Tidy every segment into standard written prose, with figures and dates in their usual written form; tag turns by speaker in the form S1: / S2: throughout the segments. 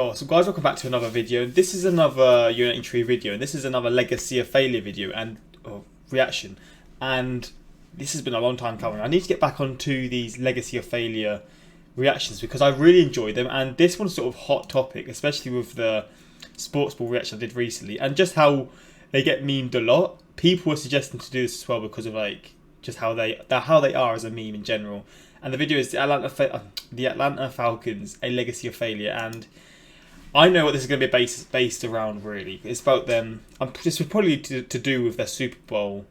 S1: Oh, so guys, welcome back to another video. This is another Unity Tree video, and this is another Legacy of Failure video and reaction. And this has been a long time coming. I need to get back onto these Legacy of Failure reactions because I really enjoy them. And this one's sort of hot topic, especially with the sports ball reaction I did recently, and just how they get memed a lot. People were suggesting to do this as well because of like just how they are as a meme in general. And the video is the Atlanta Falcons, a Legacy of Failure, and I know what this is going to be based around, really. It's about them. This was probably to do with their Super Bowl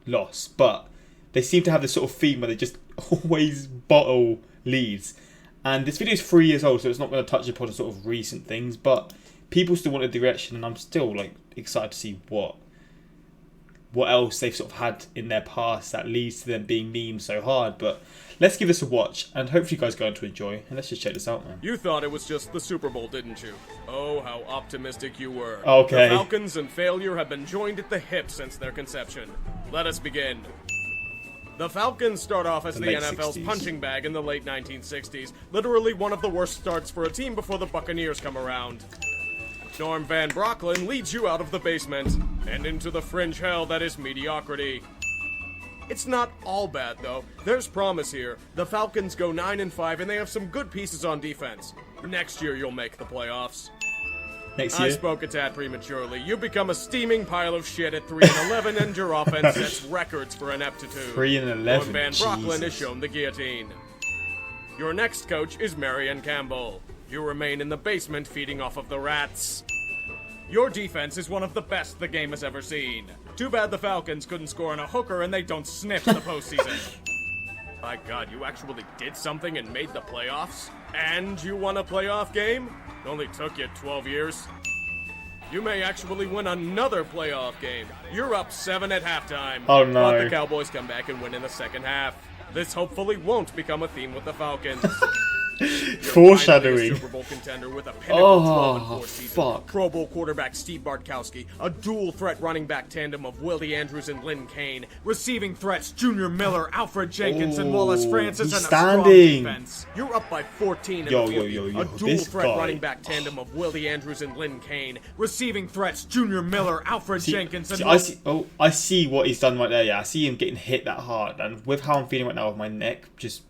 S1: loss, but they seem to have this sort of theme where they just always bottle leads. And this video is 3 years old, so it's not going to touch upon sort of recent things, but people still wanted the reaction, and I'm still like excited to see what else they've sort of had in their past that leads to them being memed so hard. But let's give this a watch, and hopefully you guys are going to enjoy. And let's just check this out, man.
S2: You thought it was just the Super Bowl, didn't you? Oh, how optimistic you were.
S1: Okay.
S2: The Falcons and failure have been joined at the hip since their conception. Let us begin. The Falcons start off as the NFL's
S1: 60s.
S2: punching bag in the late 1960s. Literally one of the worst starts for a team before the Buccaneers come around. Norm Van Brocklin leads you out of the basement and into the fringe hell that is mediocrity. It's not all bad, though. There's promise here. The Falcons go 9-5, and they have some good pieces on defense. Next year, you'll make the playoffs.
S1: Next year.
S2: I spoke a tad prematurely. You become a steaming pile of shit at 3-11, and your offense sets records for ineptitude.
S1: 3-11.
S2: Norm Van Brocklin is shown the guillotine. Your next coach is Marion Campbell. You remain in the basement feeding off of the rats. Your defense is one of the best the game has ever seen. Too bad the Falcons couldn't score on a hooker and they don't sniff the postseason. My God, you actually did something and made the playoffs? And you won a playoff game? It only took you 12 years. You may actually win another playoff game. You're up 7 at halftime.
S1: Oh no.
S2: But the Cowboys come back and win in the second half. This hopefully won't become a theme with the Falcons.
S1: Foreshadowing.
S2: Super Bowl contender with a pinnacle 12-4 season.
S1: Fuck.
S2: Pro Bowl quarterback Steve Bartkowski, a dual threat running back tandem of Willie Andrews and Lynn Kane, receiving threats Junior Miller, Alfred Jenkins, and Wallace Francis, and a strong defense. You're up by 14 in the field. A dual threat running back tandem of Willie Andrews and Lynn Kane, receiving threats Junior Miller, Alfred Jenkins, and
S1: I see what he's done right there. Yeah, I see him getting hit that hard, and with how I'm feeling right now with my neck, just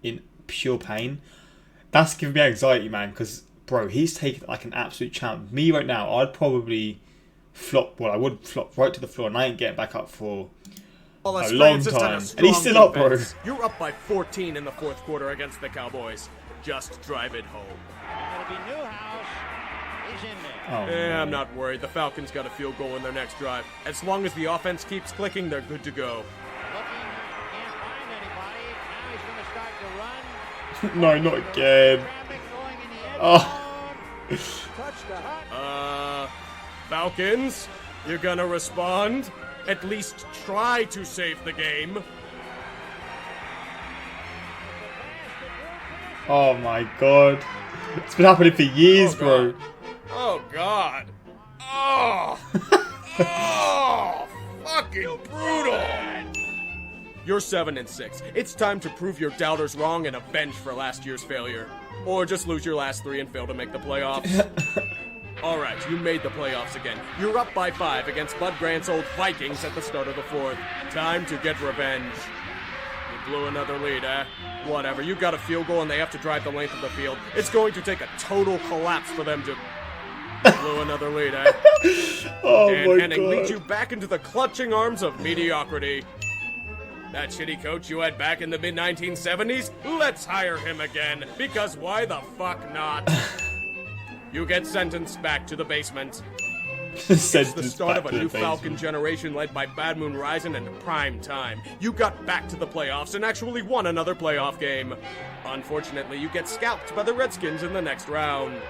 S1: in pure pain. That's giving me anxiety, man, because, bro, he's taken like an absolute champ. Me right now, I'd probably flop, well, I would flop right to the floor, and I ain't getting back up for a long time. And he's still up, bro.
S2: You're up by 14 in the fourth quarter against the Cowboys. Just drive it home.
S3: It'll be Newhouse. He's in there.
S1: Oh,
S2: I'm not worried. The Falcons got a field goal in their next drive. As long as the offense keeps clicking, they're good to go.
S3: Can't find anybody. Now he's going to start to run.
S1: no, not again. Oh.
S2: Falcons, you're gonna respond? At least try to save the game.
S1: Oh my God. It's been happening for years, bro.
S2: Oh God. Oh. Oh. Fucking brutal. You're 7-6. It's time to prove your doubters wrong and avenge for last year's failure. Or just lose your last 3 and fail to make the playoffs. Alright, you made the playoffs again. You're up by 5 against Bud Grant's old Vikings at the start of the fourth. Time to get revenge. You blew another lead, eh? Whatever, you got a field goal and they have to drive the length of the field. It's going to take a total collapse for them to... Blew another lead, eh?
S1: Oh
S2: Dan
S1: my
S2: Henning
S1: God.
S2: leads you back into the clutching arms of mediocrity. That shitty coach you had back in the mid-1970s? Let's hire him again, because why the fuck not? You get sentenced back to the basement. It's the start of a new Falcon generation led by Bad Moon Rising and Prime Time. You got back to the playoffs and actually won another playoff game. Unfortunately, you get scalped by the Redskins in the next round.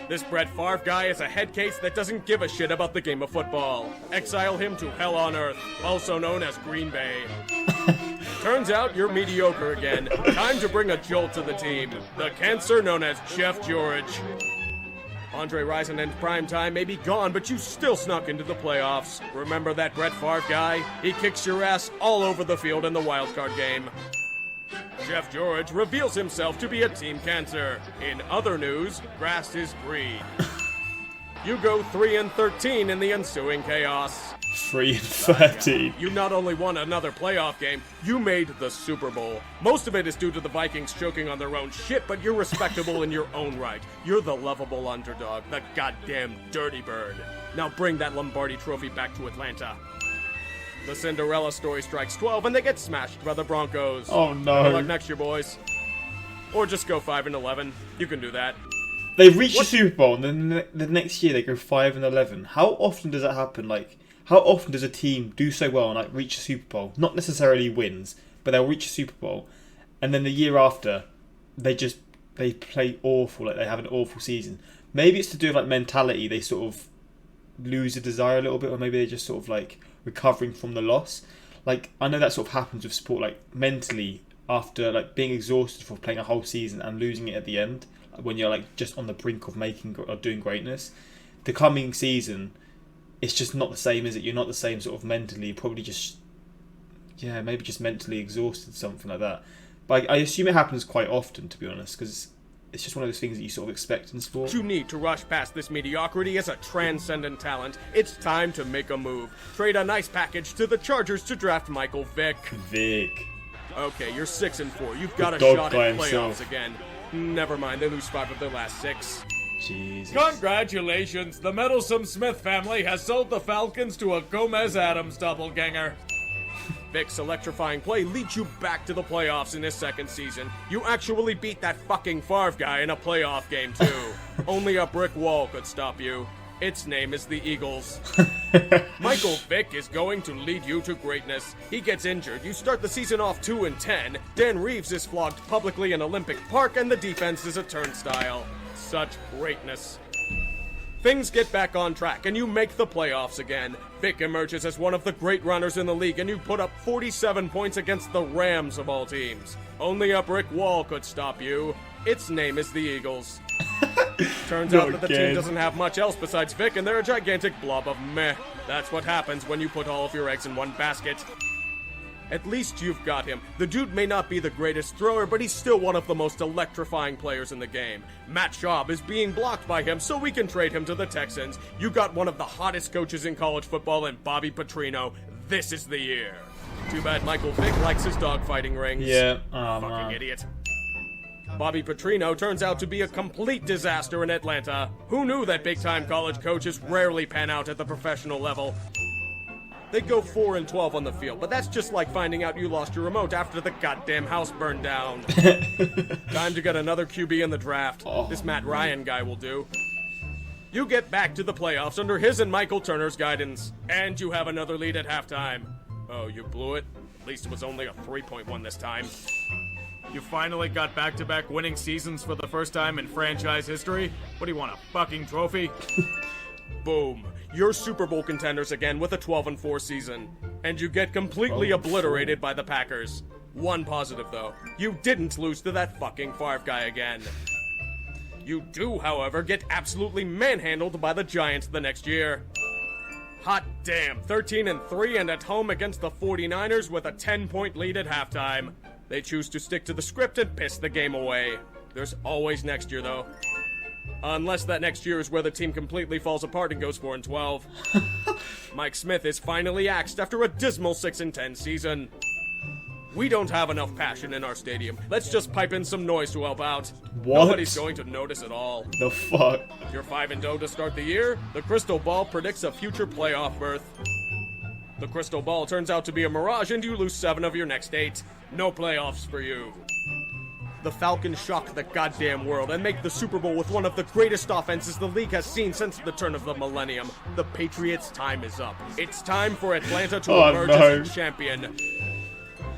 S2: This Brett Favre guy is a head case that doesn't give a shit about the game of football. Exile him to hell on earth, also known as Green Bay. Turns out you're mediocre again. Time to bring a jolt to the team. The cancer known as Jeff George. Andre Rison and Prime Time may be gone, but you still snuck into the playoffs. Remember that Brett Favre guy? He kicks your ass all over the field in the wildcard game. Jeff George reveals himself to be a team cancer. In other news, grass is green. You go 3-13 in the ensuing chaos.
S1: 3-13.
S2: You not only won another playoff game, you made the Super Bowl. Most of it is due to the Vikings choking on their own shit, but you're respectable in your own right. You're the lovable underdog, the goddamn dirty bird. Now bring that Lombardi trophy back to Atlanta. The Cinderella story strikes 12 and they get smashed by the Broncos.
S1: Oh no.
S2: Good luck next year, boys. Or just go 5-11. You can do that.
S1: They reach the Super Bowl and then the next year they go 5-11. How often does that happen? Like, how often does a team do so well and like reach a Super Bowl? Not necessarily wins, but they'll reach a Super Bowl, and then the year after, they play awful. Like they have an awful season. Maybe it's to do with like mentality. They sort of lose the desire a little bit, or maybe they're just sort of like recovering from the loss. Like I know that sort of happens with sport. Like mentally, after like being exhausted for playing a whole season and losing it at the end, when you're like just on the brink of making or doing greatness, the coming season, it's just not the same, is it? You're not the same sort of mentally. You're probably just, maybe just mentally exhausted, something like that. But I assume it happens quite often, to be honest, because it's just one of those things that you sort of expect in sport.
S2: What you need to rush past this mediocrity is a transcendent talent. It's time to make a move. Trade a nice package to the Chargers to draft Michael Vick. Okay, you're 6-4. You've got a shot at playoffs again. Never mind, they lose 5 of their last 6.
S1: Jesus.
S2: Congratulations, the meddlesome Smith family has sold the Falcons to a Gomez-Adams doppelganger. Vick's electrifying play leads you back to the playoffs in his second season. You actually beat that fucking Favre guy in a playoff game too. Only a brick wall could stop you. Its name is the Eagles. Michael Vick is going to lead you to greatness. He gets injured. You start the season off 2-10. Dan Reeves is flogged publicly in Olympic Park, and the defense is a turnstile. Such greatness. Things get back on track, and you make the playoffs again. Vick emerges as one of the great runners in the league, and you put up 47 points against the Rams of all teams. Only a brick wall could stop you. Its name is the Eagles. Turns out that the team doesn't have much else besides Vick, and they're a gigantic blob of meh. That's what happens when you put all of your eggs in one basket. At least you've got him. The dude may not be the greatest thrower, but he's still one of the most electrifying players in the game. Matt Schaub is being blocked by him, so we can trade him to the Texans. You got one of the hottest coaches in college football in Bobby Petrino. This is the year. Too bad Michael Vick likes his dogfighting rings.
S1: Yeah.
S2: Fucking idiot. Bobby Petrino turns out to be a complete disaster in Atlanta. Who knew that big-time college coaches rarely pan out at the professional level? They go 4-12 on the field, but that's just like finding out you lost your remote after the goddamn house burned down. Time to get another QB in the draft. This Matt Ryan guy will do. You get back to the playoffs under his and Michael Turner's guidance, and you have another lead at halftime. Oh, you blew it? At least it was only a 3-point one this time.
S4: You finally got back-to-back winning seasons for the first time in franchise history? What do you want, a fucking trophy?
S2: Boom. You're Super Bowl contenders again with a 12-4 season. And you get completely obliterated by the Packers. One positive, though. You didn't lose to that fucking Favre guy again. You do, however, get absolutely manhandled by the Giants the next year. Hot damn, 13-3 and at home against the 49ers with a 10-point lead at halftime. They choose to stick to the script and piss the game away. There's always next year, though. Unless that next year is where the team completely falls apart and goes 4-12. Mike Smith is finally axed after a dismal 6-10 season. We don't have enough passion in our stadium. Let's just pipe in some noise to help out.
S1: What?
S2: Nobody's going to notice at all.
S1: The fuck?
S2: You're 5-0 to start the year. The crystal ball predicts a future playoff berth. The crystal ball turns out to be a mirage and you lose 7 of your next 8. No playoffs for you. The Falcons shock the goddamn world and make the Super Bowl with one of the greatest offenses the league has seen since the turn of the millennium. The Patriots' time is up. It's time for Atlanta to emerge as a champion.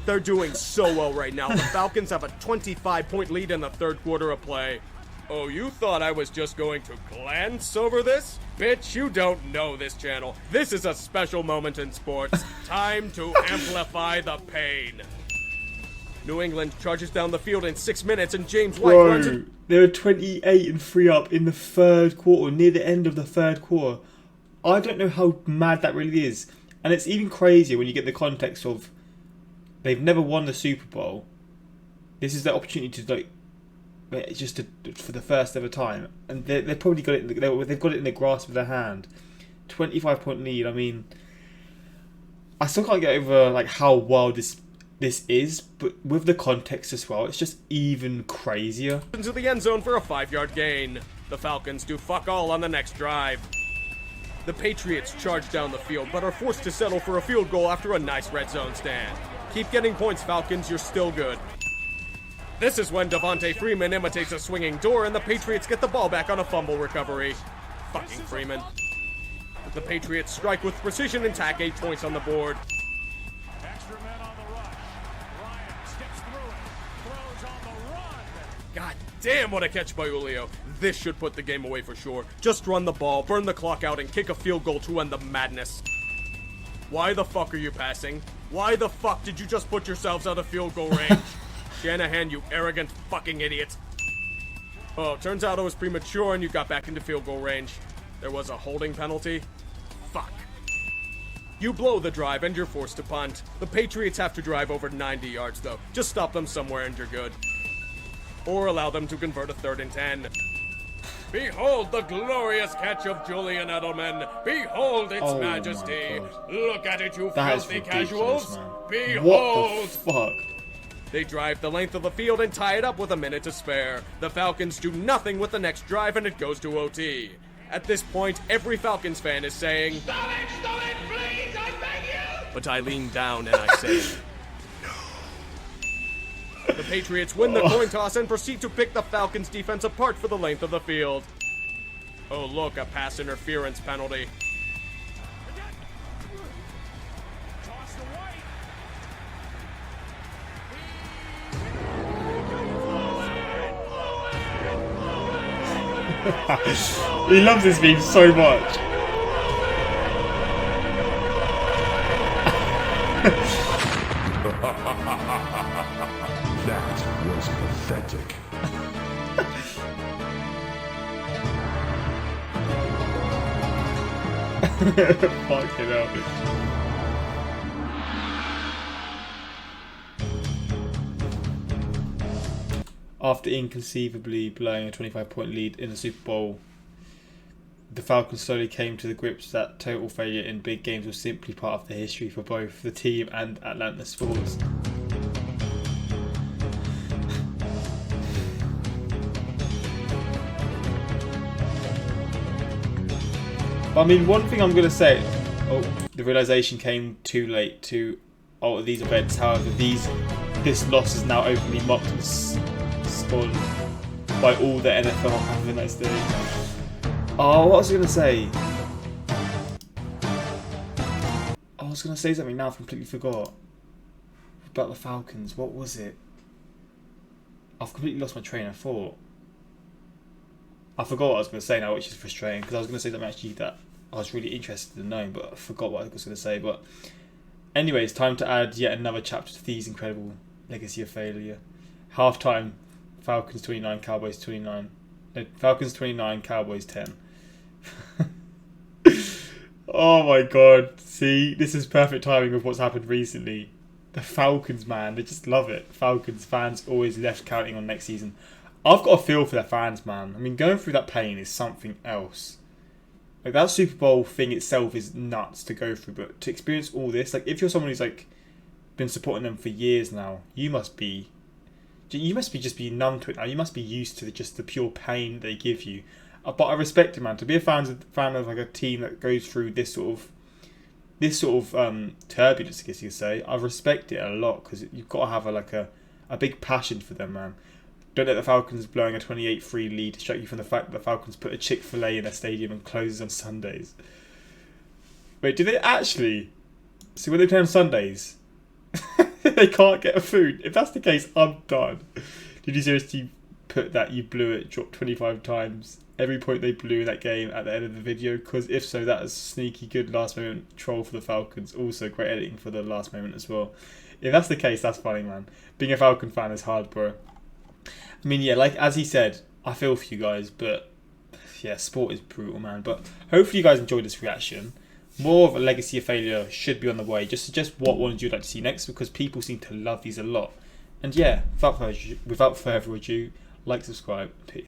S2: They're doing so well right now. The Falcons have a 25-point lead in the third quarter of play. Oh, you thought I was just going to glance over this? Bitch, you don't know this channel. This is a special moment in sports. Time to amplify the pain. New England charges down the field in 6 minutes and James White runs it.
S1: They were 28-3 up in the third quarter, near the end of the third quarter. I don't know how mad that really is. And it's even crazier when you get the context of they've never won the Super Bowl. This is the opportunity to just for the first ever time, and they've probably got it. They've got it in the grasp of their hand. 25-point lead. I mean, I still can't get over like how wild this is, but with the context as well, it's just even crazier.
S2: Into the end zone for a 5-yard gain. The Falcons do fuck all on the next drive. The Patriots charge down the field, but are forced to settle for a field goal after a nice red zone stand. Keep getting points, Falcons. You're still good. This is when Devontae Freeman imitates a swinging door and the Patriots get the ball back on a fumble recovery. Fucking Freeman. The Patriots strike with precision and tack 8 points on the board.
S5: Extra men on the rush. Ryan skips through it. Throws on the run.
S2: God damn, what a catch by Julio. This should put the game away for sure. Just run the ball, burn the clock out, and kick a field goal to end the madness. Why the fuck are you passing? Why the fuck did you just put yourselves out of field goal range? Shanahan, you arrogant fucking idiot. Oh, turns out it was premature and you got back into field goal range. There was a holding penalty. Fuck. You blow the drive and you're forced to punt. The Patriots have to drive over 90 yards though. Just stop them somewhere and you're good. Or allow them to convert a 3rd and 10. Behold the glorious catch of Julian Edelman. Behold its majesty. Look at it, you filthy casuals.
S1: Man.
S2: Behold.
S1: What the fuck?
S2: They drive the length of the field and tie it up with a minute to spare. The Falcons do nothing with the next drive and it goes to OT. At this point, every Falcons fan is saying, "Stop it, please, I beg you!" But I lean down and I say, "No." The Patriots win the coin toss and proceed to pick the Falcons defense apart for the length of the field. Oh look, a pass interference penalty.
S5: Toss to White.
S1: He loves this meme so much.
S6: That was pathetic.
S1: Fucking hell. After inconceivably blowing a 25-point lead in the Super Bowl, the Falcons slowly came to the grips that total failure in big games was simply part of the history for both the team and Atlanta sports. I mean, one thing I'm going to say, the realization came too late to alter these events. However, this loss is now openly mocked and scorned by all the NFL. Have a nice day. Oh, what was I going to say? I was going to say something now. I completely forgot about the Falcons. What was it? I've completely lost my train of thought. I forgot what I was going to say now, which is frustrating because I was going to say something actually that I was really interested in knowing, but I forgot what I was going to say. But anyways, time to add yet another chapter to these incredible legacy of failure. Halftime, Falcons 29, Cowboys 29. No, Falcons 29, Cowboys 10. Oh my god. See, this is perfect timing of what's happened recently. The Falcons, man, they just love it. Falcons fans always left counting on next season. I've got a feel for their fans, man. I mean, going through that pain is something else. Like, that Super Bowl thing itself is nuts to go through, but to experience all this, like, if you're someone who's, like, been supporting them for years now, you must be just be numb to it now. You must be used to just the pure pain they give you. But I respect it, man. To be a fan of like a team that goes through this sort of turbulence, I guess you could say, I respect it a lot because you've got to have a big passion for them, man. Don't let the Falcons blowing a 28-3 lead distract you from the fact that the Falcons put a Chick-fil-A in their stadium and closes on Sundays. Wait, do they actually? See, when they play on Sundays, they can't get a food. If that's the case, I'm done. Did you seriously put that you blew it, dropped 25 times, every point they blew in that game at the end of the video? Because if so, that is sneaky good last moment troll for the Falcons. Also, great editing for the last moment as well. If that's the case, that's funny, man. Being a Falcon fan is hard, bro. I mean, yeah, like as he said, I feel for you guys, but yeah, sport is brutal, man. But hopefully you guys enjoyed this reaction. More of a legacy of failure should be on the way. Just suggest what ones you'd like to see next, because people seem to love these a lot. And yeah, without further ado, like, subscribe, peace.